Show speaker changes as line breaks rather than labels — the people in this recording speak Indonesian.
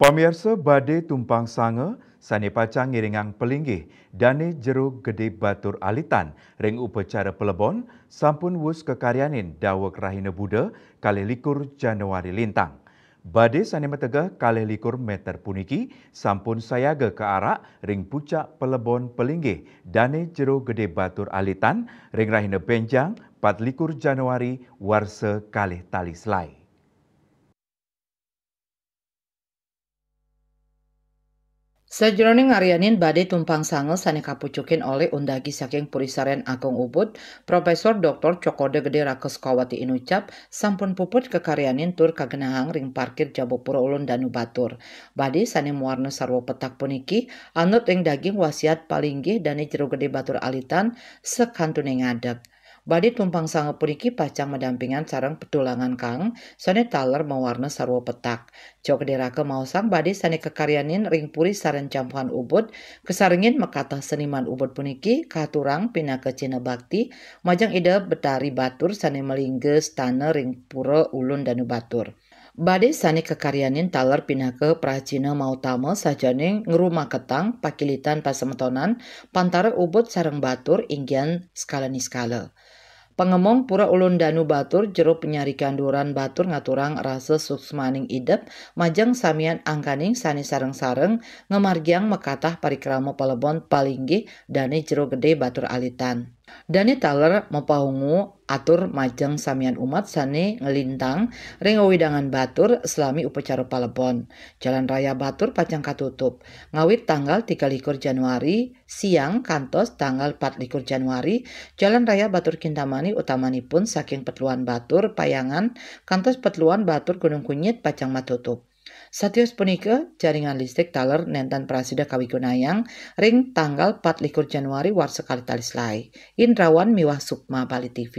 Pamirsa bade tumpang sanga, sane pacang ngiringang pelinggih, dane jero gede batur alitan, ring upacara pelebon, sampun wus kekaryanin dawek rahina Buddha kalih likur Januari lintang. Bade sane metegah kalih likur meter puniki, sampun sayaga ke arak ring pucak pelebon pelinggih, dane jero gede batur alitan, ring rahina benjang, 24 Januari warsa kalih tali selai.
Sajroning ngarianin badai tumpang sangel sane kapucukin oleh undagi saking Purisaren Agung Ubud, Profesor Dr. Cokode Gede Rakeskawati Inucap, sampun puput kekaryanin tur kagenahang ring parkir Jabopuro Ulun Danu Batur. Badai sane muarna sarwa petak puniki, anut ring daging wasiat palinggih dane jero gede Batur alitan sekantune ngadeg. Badai tumpang sange puniki pacang mendampingan sareng petulangan kang sane taler mewarna sarwa petak. Jok derake mausang badai sane kekaryanin ring puri saren campuhan Ubud kesaringin mekatah seniman Ubud puniki katurang pinaka Cina Bakti majang ide betari batur sane melingges tane ring pura ulun Danu Batur. Badai sane kekaryanin taler pinaka pracina mautama sajane ngerumah ketang pakilitan pasemetonan pantara Ubud sareng Batur inggian skala niskala. Pengemong pura ulun Danu Batur jero penyarikan duran Batur ngaturang rasa suksmaning idep majang samian angkaning sane sareng-sareng ngemargiang mekatah parikrama pelebon palinggih dane jero gede Batur alitan. Dane taler mepahungu atur majeng samian umat sane ngelintang ring wewidangan Batur selami upacara palebon. Jalan Raya Batur pacang katutup. Ngawit tanggal 23 Januari siang kantos tanggal 24 Januari Jalan Raya Batur Kintamani utamanipun saking Petluan Batur Payangan kantos Petluan Batur Gunung Kunyit pacang matutup. Satios punika jaringan listrik taler nenten prasida kawigunayang ring tanggal 24 Januari war sekali tali selai. Indrawan miwah Sukma Bali TV.